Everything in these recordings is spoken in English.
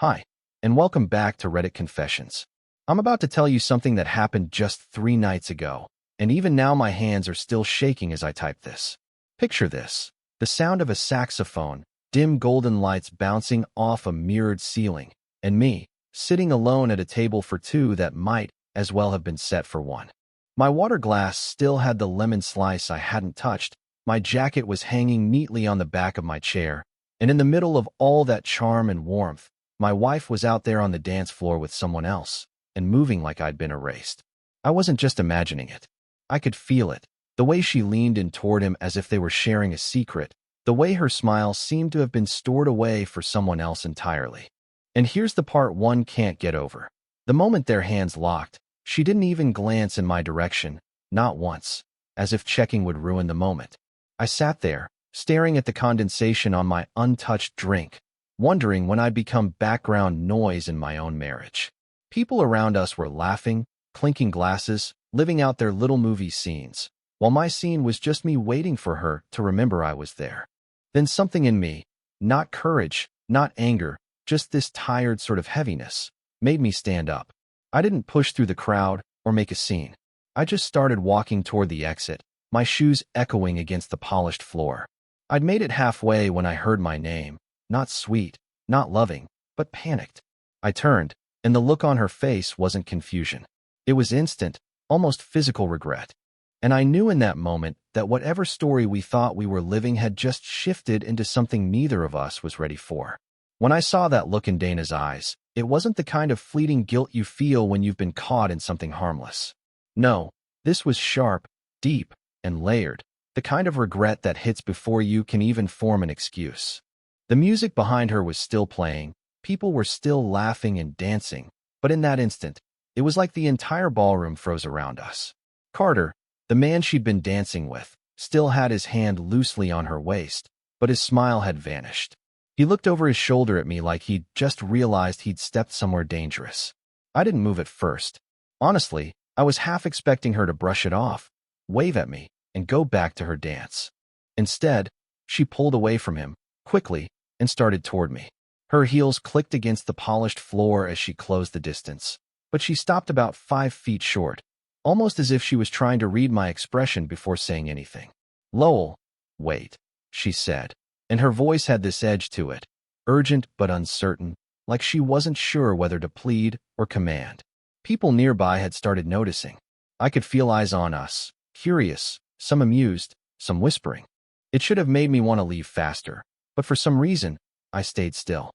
Hi, and welcome back to Reddit Confessions. I'm about to tell you something that happened just 3 nights ago, and even now my hands are still shaking as I type this. Picture this: the sound of a saxophone, dim golden lights bouncing off a mirrored ceiling, and me, sitting alone at a table for two that might as well have been set for one. My water glass still had the lemon slice I hadn't touched, my jacket was hanging neatly on the back of my chair, and in the middle of all that charm and warmth, my wife was out there on the dance floor with someone else, and moving like I'd been erased. I wasn't just imagining it. I could feel it. The way she leaned in toward him as if they were sharing a secret. The way her smile seemed to have been stored away for someone else entirely. And here's the part one can't get over. The moment their hands locked, she didn't even glance in my direction, not once, as if checking would ruin the moment. I sat there, staring at the condensation on my untouched drink, wondering when I'd become background noise in my own marriage. People around us were laughing, clinking glasses, living out their little movie scenes, while my scene was just me waiting for her to remember I was there. Then something in me, not courage, not anger, just this tired sort of heaviness, made me stand up. I didn't push through the crowd or make a scene. I just started walking toward the exit, my shoes echoing against the polished floor. I'd made it halfway when I heard my name. Not sweet, not loving, but panicked. I turned, and the look on her face wasn't confusion. It was instant, almost physical regret. And I knew in that moment that whatever story we thought we were living had just shifted into something neither of us was ready for. When I saw that look in Dana's eyes, it wasn't the kind of fleeting guilt you feel when you've been caught in something harmless. No, this was sharp, deep, and layered, the kind of regret that hits before you can even form an excuse. The music behind her was still playing, people were still laughing and dancing, but in that instant, it was like the entire ballroom froze around us. Carter, the man she'd been dancing with, still had his hand loosely on her waist, but his smile had vanished. He looked over his shoulder at me like he'd just realized he'd stepped somewhere dangerous. I didn't move at first. Honestly, I was half expecting her to brush it off, wave at me, and go back to her dance. Instead, she pulled away from him, quickly, and started toward me. Her heels clicked against the polished floor as she closed the distance, but she stopped about 5 feet short, almost as if she was trying to read my expression before saying anything. "Lowell, wait," she said, and her voice had this edge to it, urgent but uncertain, like she wasn't sure whether to plead or command. People nearby had started noticing. I could feel eyes on us, curious, some amused, some whispering. It should have made me want to leave faster, but for some reason, I stayed still.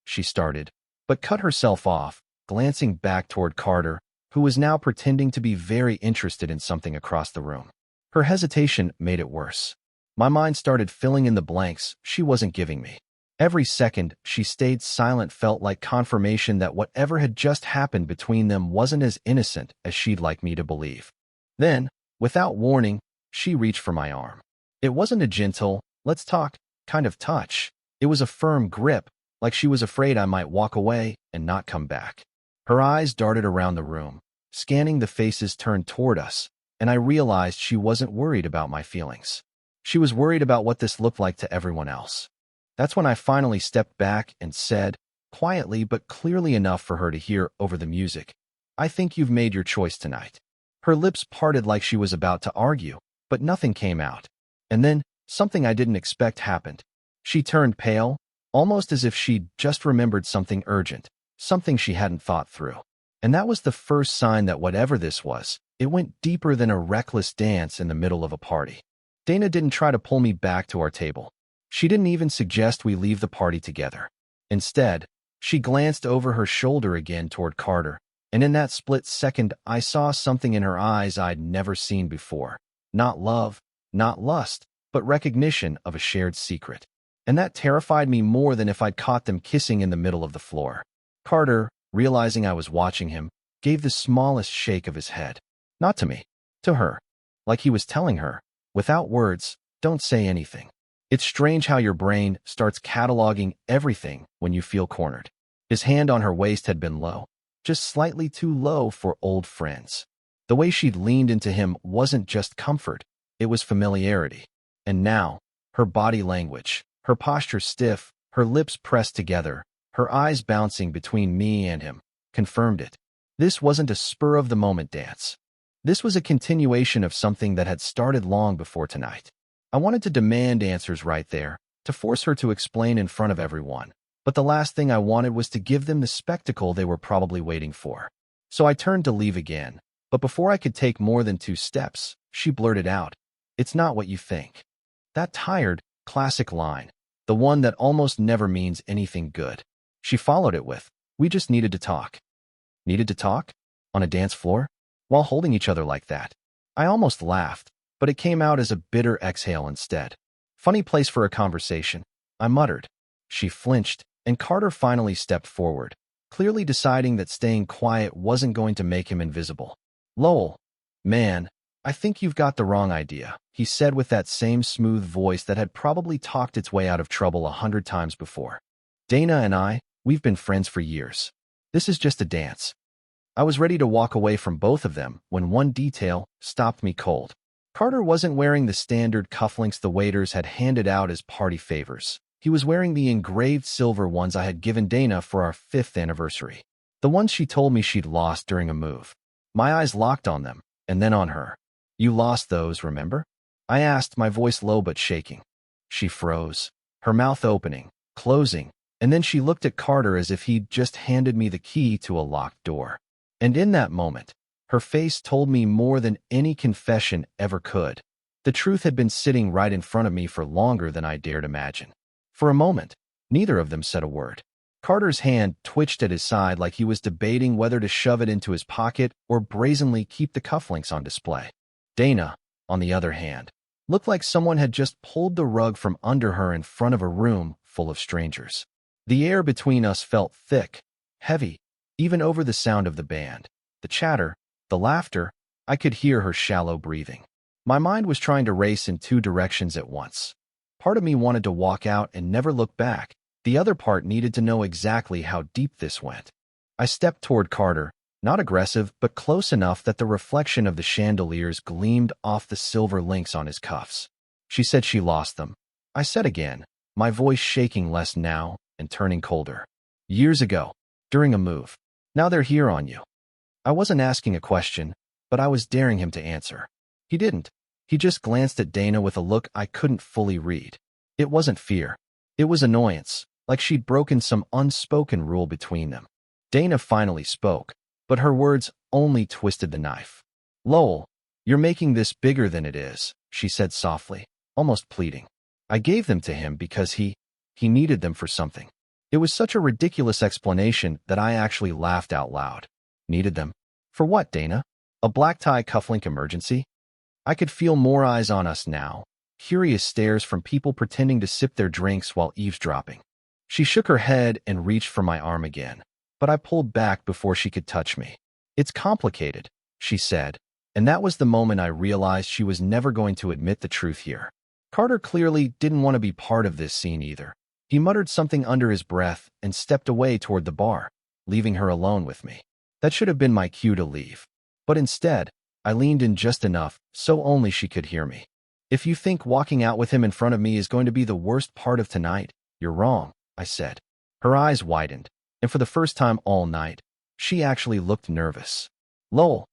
She started, but cut herself off, glancing back toward Carter, who was now pretending to be very interested in something across the room. Her hesitation made it worse. My mind started filling in the blanks she wasn't giving me. Every second she stayed silent felt like confirmation that whatever had just happened between them wasn't as innocent as she'd like me to believe. Then, without warning, she reached for my arm. It wasn't a gentle, "let's talk," kind of touch. It was a firm grip, like she was afraid I might walk away and not come back. Her eyes darted around the room, scanning the faces turned toward us, and I realized she wasn't worried about my feelings. She was worried about what this looked like to everyone else. That's when I finally stepped back and said, quietly but clearly enough for her to hear over the music, "I think you've made your choice tonight." Her lips parted like she was about to argue, but nothing came out. And then, something I didn't expect happened. She turned pale, almost as if she'd just remembered something urgent, something she hadn't thought through. And that was the first sign that whatever this was, it went deeper than a reckless dance in the middle of a party. Dana didn't try to pull me back to our table. She didn't even suggest we leave the party together. Instead, she glanced over her shoulder again toward Carter, and in that split second I saw something in her eyes I'd never seen before. Not love, not lust, but recognition of a shared secret. And that terrified me more than if I'd caught them kissing in the middle of the floor. Carter, realizing I was watching him, gave the smallest shake of his head. Not to me, to her. Like he was telling her, without words, don't say anything. It's strange how your brain starts cataloging everything when you feel cornered. His hand on her waist had been low, just slightly too low for old friends. The way she'd leaned into him wasn't just comfort, it was familiarity. And now, her body language, her posture stiff, her lips pressed together, her eyes bouncing between me and him, confirmed it. This wasn't a spur-of-the-moment dance. This was a continuation of something that had started long before tonight. I wanted to demand answers right there, to force her to explain in front of everyone. But the last thing I wanted was to give them the spectacle they were probably waiting for. So I turned to leave again. But before I could take more than 2 steps, she blurted out, "It's not what you think." That tired, classic line, the one that almost never means anything good. She followed it with, "We just needed to talk." Needed to talk? On a dance floor? While holding each other like that? I almost laughed, but it came out as a bitter exhale instead. "Funny place for a conversation," I muttered. She flinched, and Carter finally stepped forward, clearly deciding that staying quiet wasn't going to make him invisible. "Lowell, man, I think you've got the wrong idea," he said with that same smooth voice that had probably talked its way out of trouble 100 times before. "Dana and we've been friends for years. This is just a dance." I was ready to walk away from both of them when one detail stopped me cold. Carter wasn't wearing the standard cufflinks the waiters had handed out as party favors. He was wearing the engraved silver ones I had given Dana for our 5th anniversary. The ones she told me she'd lost during a move. My eyes locked on them, and then on her. "You lost those, remember?" I asked, my voice low but shaking. She froze, her mouth opening, closing, and then she looked at Carter as if he'd just handed me the key to a locked door. And in that moment, her face told me more than any confession ever could. The truth had been sitting right in front of me for longer than I dared imagine. For a moment, neither of them said a word. Carter's hand twitched at his side like he was debating whether to shove it into his pocket or brazenly keep the cufflinks on display. Dana, on the other hand, looked like someone had just pulled the rug from under her in front of a room full of strangers. The air between us felt thick, heavy, even over the sound of the band, the chatter, the laughter. I could hear her shallow breathing. My mind was trying to race in 2 directions at once. Part of me wanted to walk out and never look back. The other part needed to know exactly how deep this went. I stepped toward Carter, not aggressive, but close enough that the reflection of the chandeliers gleamed off the silver links on his cuffs. "She said she lost them," I said again, my voice shaking less now and turning colder. "Years ago, during a move. Now they're here on you." I wasn't asking a question, but I was daring him to answer. He didn't. He just glanced at Dana with a look I couldn't fully read. It wasn't fear. It was annoyance, like she'd broken some unspoken rule between them. Dana finally spoke, but her words only twisted the knife. "Lowell, you're making this bigger than it is," she said softly, almost pleading. "I gave them to him because he needed them for something." It was such a ridiculous explanation that I actually laughed out loud. Needed them? For what, Dana? A black tie cufflink emergency? I could feel more eyes on us now, curious stares from people pretending to sip their drinks while eavesdropping. She shook her head and reached for my arm again, but I pulled back before she could touch me. "It's complicated," she said, and that was the moment I realized she was never going to admit the truth here. Carter clearly didn't want to be part of this scene either. He muttered something under his breath and stepped away toward the bar, leaving her alone with me. That should have been my cue to leave. But instead, I leaned in just enough so only she could hear me. "If you think walking out with him in front of me is going to be the worst part of tonight, you're wrong," I said. Her eyes widened, and for the first time all night, she actually looked nervous. "Lowell,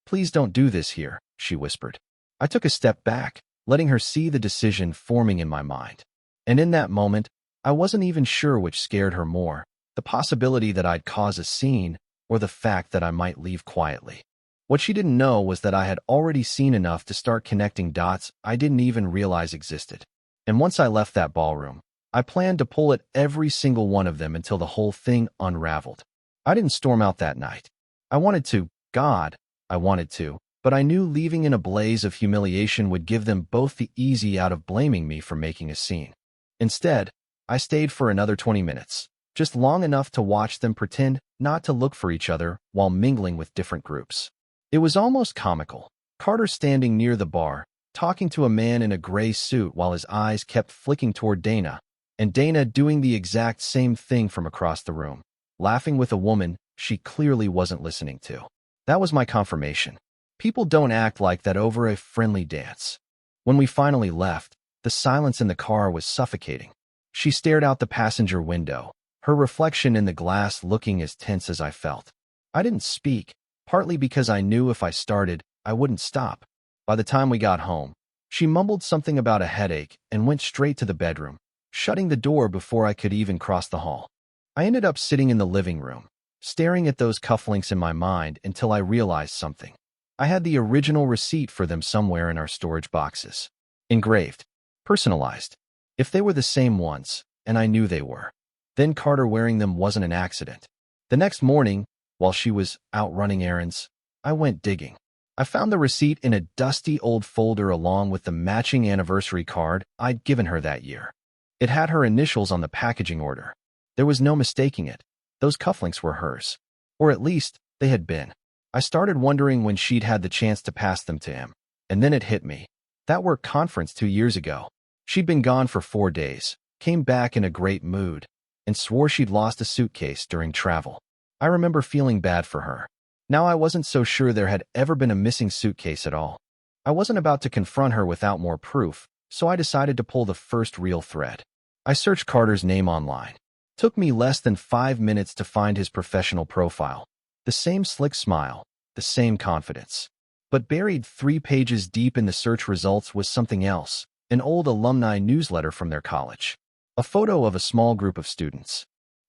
please don't do this here," she whispered. I took a step back, letting her see the decision forming in my mind. And in that moment, I wasn't even sure which scared her more, the possibility that I'd cause a scene or the fact that I might leave quietly. What she didn't know was that I had already seen enough to start connecting dots I didn't even realize existed. And once I left that ballroom, I planned to pull at every single one of them until the whole thing unraveled. I didn't storm out that night. I wanted to, God, I wanted to, but I knew leaving in a blaze of humiliation would give them both the easy out of blaming me for making a scene. Instead, I stayed for another 20 minutes, just long enough to watch them pretend not to look for each other while mingling with different groups. It was almost comical. Carter standing near the bar, talking to a man in a gray suit while his eyes kept flicking toward Dana, and Dana doing the exact same thing from across the room, laughing with a woman she clearly wasn't listening to. That was my confirmation. People don't act like that over a friendly dance. When we finally left, the silence in the car was suffocating. She stared out the passenger window, her reflection in the glass looking as tense as I felt. I didn't speak, partly because I knew if I started, I wouldn't stop. By the time we got home, she mumbled something about a headache and went straight to the bedroom, shutting the door before I could even cross the hall. I ended up sitting in the living room, staring at those cufflinks in my mind until I realized something. I had the original receipt for them somewhere in our storage boxes. Engraved. Personalized. If they were the same ones, and I knew they were, then Carter wearing them wasn't an accident. The next morning, while she was out running errands, I went digging. I found the receipt in a dusty old folder along with the matching anniversary card I'd given her that year. It had her initials on the packaging order. There was no mistaking it. Those cufflinks were hers. Or at least, they had been. I started wondering when she'd had the chance to pass them to him. And then it hit me. That work conference 2 years ago. She'd been gone for 4 days, came back in a great mood, and swore she'd lost a suitcase during travel. I remember feeling bad for her. Now I wasn't so sure there had ever been a missing suitcase at all. I wasn't about to confront her without more proof, so I decided to pull the first real thread. I searched Carter's name online. Took me less than 5 minutes to find his professional profile. The same slick smile, the same confidence. But buried 3 pages deep in the search results was something else, an old alumni newsletter from their college. A photo of a small group of students.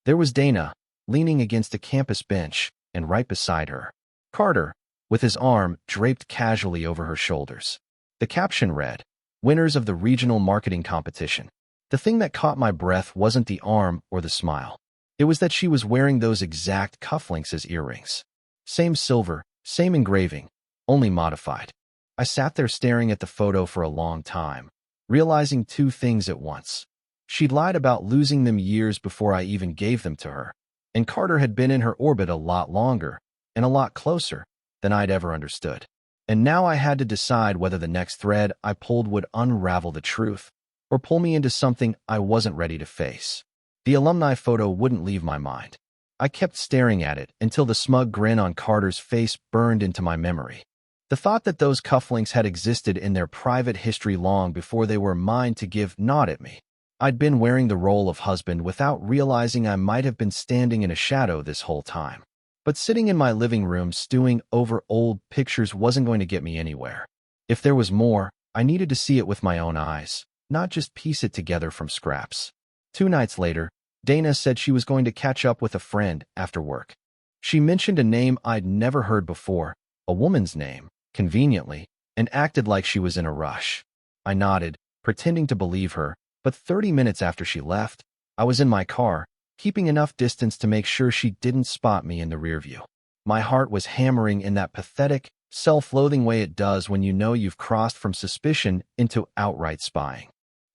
There was Dana, leaning against a campus bench, and right beside her, Carter, with his arm draped casually over her shoulders. The caption read, "Winners of the regional marketing competition." The thing that caught my breath wasn't the arm or the smile. It was that she was wearing those exact cufflinks as earrings. Same silver, same engraving, only modified. I sat there staring at the photo for a long time, realizing 2 things at once. She'd lied about losing them years before I even gave them to her, and Carter had been in her orbit a lot longer and a lot closer than I'd ever understood. And now I had to decide whether the next thread I pulled would unravel the truth or pull me into something I wasn't ready to face. The alumni photo wouldn't leave my mind. I kept staring at it until the smug grin on Carter's face burned into my memory. The thought that those cufflinks had existed in their private history long before they were mine to give gnawed at me. I'd been wearing the role of husband without realizing I might have been standing in a shadow this whole time. But sitting in my living room stewing over old pictures wasn't going to get me anywhere. If there was more, I needed to see it with my own eyes, not just piece it together from scraps. 2 nights later, Dana said she was going to catch up with a friend after work. She mentioned a name I'd never heard before, a woman's name, conveniently, and acted like she was in a rush. I nodded, pretending to believe her, but 30 minutes after she left, I was in my car, keeping enough distance to make sure she didn't spot me in the rearview. My heart was hammering in that pathetic, self-loathing way it does when you know you've crossed from suspicion into outright spying.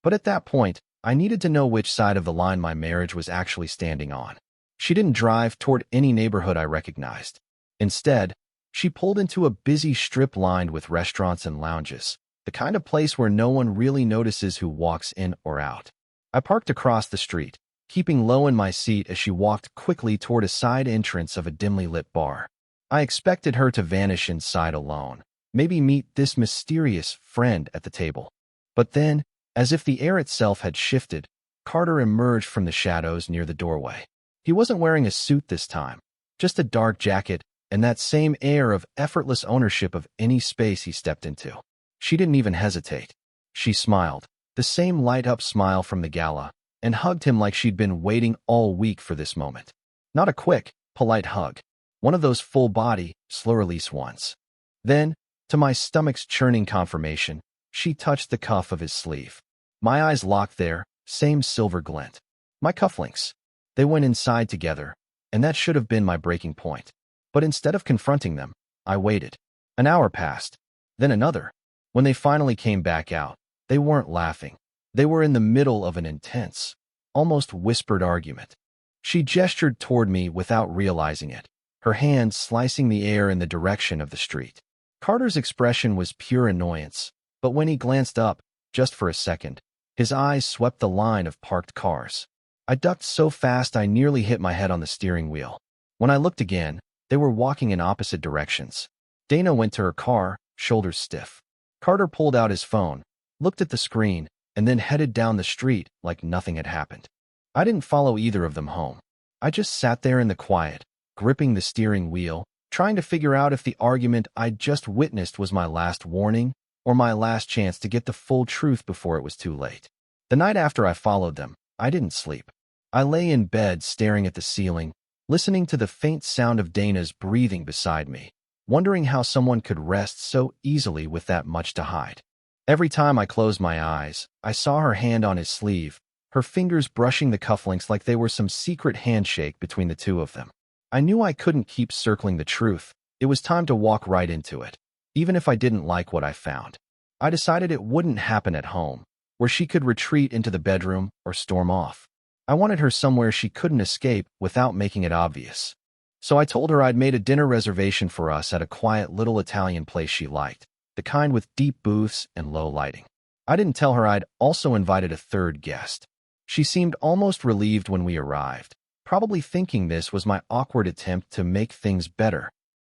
But at that point, I needed to know which side of the line my marriage was actually standing on. She didn't drive toward any neighborhood I recognized. Instead, she pulled into a busy strip lined with restaurants and lounges, the kind of place where no one really notices who walks in or out. I parked across the street, keeping low in my seat as she walked quickly toward a side entrance of a dimly lit bar. I expected her to vanish inside alone, maybe meet this mysterious friend at the table. But then, as if the air itself had shifted, Carter emerged from the shadows near the doorway. He wasn't wearing a suit this time, just a dark jacket and that same air of effortless ownership of any space he stepped into. She didn't even hesitate. She smiled, the same light-up smile from the gala, and hugged him like she'd been waiting all week for this moment. Not a quick, polite hug. One of those full-body, slow-release ones. Then, to my stomach's churning confirmation, she touched the cuff of his sleeve. My eyes locked there, same silver glint. My cufflinks. They went inside together, and that should have been my breaking point. But instead of confronting them, I waited. An hour passed, then another. When they finally came back out, they weren't laughing. They were in the middle of an intense, almost whispered argument. She gestured toward me without realizing it, her hand slicing the air in the direction of the street. Carter's expression was pure annoyance, but when he glanced up, just for a second, his eyes swept the line of parked cars. I ducked so fast I nearly hit my head on the steering wheel. When I looked again, they were walking in opposite directions. Dana went to her car, shoulders stiff. Carter pulled out his phone, looked at the screen, and then headed down the street like nothing had happened. I didn't follow either of them home. I just sat there in the quiet, gripping the steering wheel, trying to figure out if the argument I'd just witnessed was my last warning or my last chance to get the full truth before it was too late. The night after I followed them, I didn't sleep. I lay in bed staring at the ceiling, listening to the faint sound of Dana's breathing beside me, wondering how someone could rest so easily with that much to hide. Every time I closed my eyes, I saw her hand on his sleeve, her fingers brushing the cufflinks like they were some secret handshake between the two of them. I knew I couldn't keep circling the truth. It was time to walk right into it, even if I didn't like what I found. I decided it wouldn't happen at home, where she could retreat into the bedroom or storm off. I wanted her somewhere she couldn't escape without making it obvious. So I told her I'd made a dinner reservation for us at a quiet little Italian place she liked, the kind with deep booths and low lighting. I didn't tell her I'd also invited a third guest. She seemed almost relieved when we arrived, probably thinking this was my awkward attempt to make things better.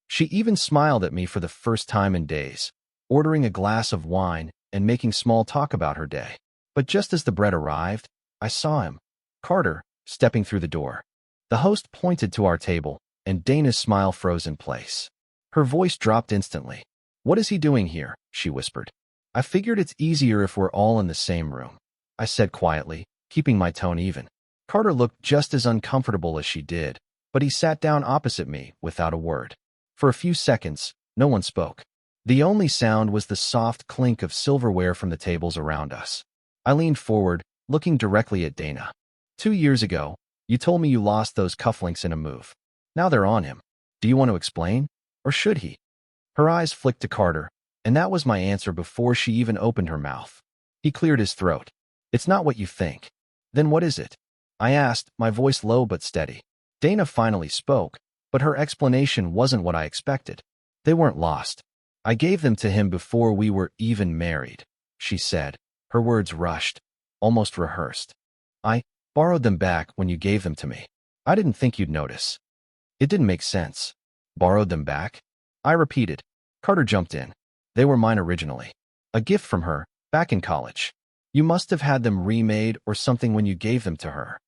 She even smiled at me for the first time in days, ordering a glass of wine and making small talk about her day. But just as the bread arrived, I saw him, Carter, stepping through the door. The host pointed to our table, and Dana's smile froze in place. Her voice dropped instantly. "What is he doing here?" she whispered. "I figured it's easier if we're all in the same room," I said quietly, keeping my tone even. Carter looked just as uncomfortable as she did, but he sat down opposite me without a word. For a few seconds, no one spoke. The only sound was the soft clink of silverware from the tables around us. I leaned forward, looking directly at Dana. 2 years ago, you told me you lost those cufflinks in a move. Now they're on him. Do you want to explain? Or should he? Her eyes flicked to Carter, and that was my answer before she even opened her mouth. He cleared his throat. "It's not what you think." "Then what is it?" I asked, my voice low but steady. Dana finally spoke, but her explanation wasn't what I expected. "They weren't lost. I gave them to him before we were even married," she said, her words rushed, almost rehearsed. "I borrowed them back when you gave them to me. I didn't think you'd notice." It didn't make sense. "Borrowed them back?" I repeated. Carter jumped in. "They were mine originally. A gift from her, back in college. You must have had them remade or something when you gave them to her."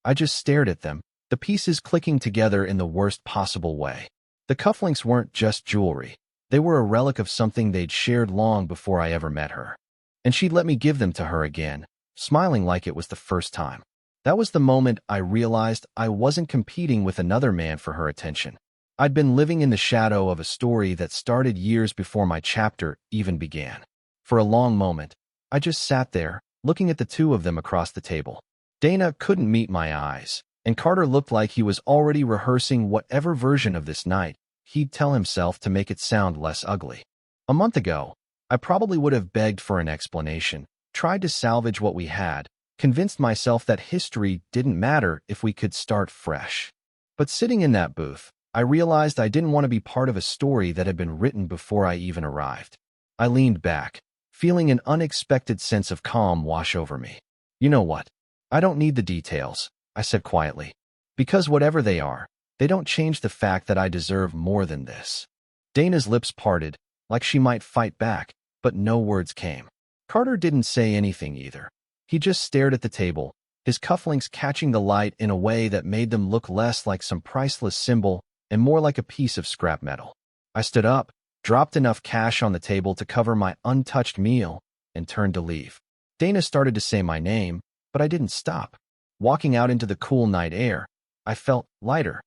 I just stared at them, the pieces clicking together in the worst possible way. The cufflinks weren't just jewelry. They were a relic of something they'd shared long before I ever met her. And she'd let me give them to her again, smiling like it was the first time. That was the moment I realized I wasn't competing with another man for her attention. I'd been living in the shadow of a story that started years before my chapter even began. For a long moment, I just sat there, looking at the two of them across the table. Dana couldn't meet my eyes, and Carter looked like he was already rehearsing whatever version of this night he'd tell himself to make it sound less ugly. A month ago, I probably would have begged for an explanation, tried to salvage what we had, convinced myself that history didn't matter if we could start fresh. But sitting in that booth, I realized I didn't want to be part of a story that had been written before I even arrived. I leaned back, feeling an unexpected sense of calm wash over me. "You know what? I don't need the details," I said quietly. "Because whatever they are, they don't change the fact that I deserve more than this." Dana's lips parted, like she might fight back, but no words came. Carter didn't say anything either. He just stared at the table, his cufflinks catching the light in a way that made them look less like some priceless symbol and more like a piece of scrap metal. I stood up, dropped enough cash on the table to cover my untouched meal, and turned to leave. Dana started to say my name, but I didn't stop. Walking out into the cool night air, I felt lighter.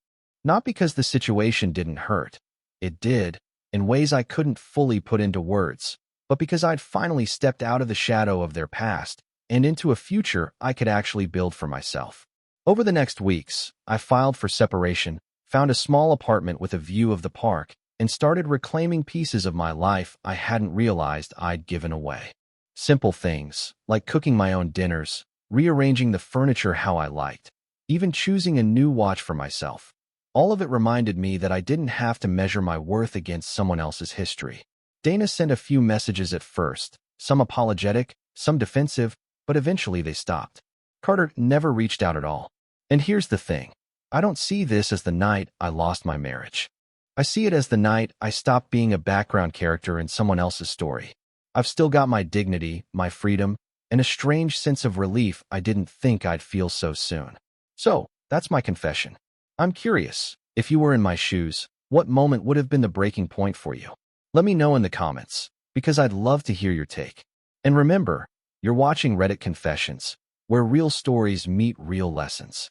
Not because the situation didn't hurt. It did, in ways I couldn't fully put into words, but because I'd finally stepped out of the shadow of their past and into a future I could actually build for myself. Over the next weeks, I filed for separation, found a small apartment with a view of the park, and started reclaiming pieces of my life I hadn't realized I'd given away. Simple things, like cooking my own dinners, rearranging the furniture how I liked, even choosing a new watch for myself. All of it reminded me that I didn't have to measure my worth against someone else's history. Dana sent a few messages at first, some apologetic, some defensive, but eventually they stopped. Carter never reached out at all. And here's the thing. I don't see this as the night I lost my marriage. I see it as the night I stopped being a background character in someone else's story. I've still got my dignity, my freedom, and a strange sense of relief I didn't think I'd feel so soon. So, That's my confession. I'm curious, if you were in my shoes, what moment would have been the breaking point for you? Let me know in the comments, because I'd love to hear your take. And remember, you're watching Reddit Confessions, where real stories meet real lessons.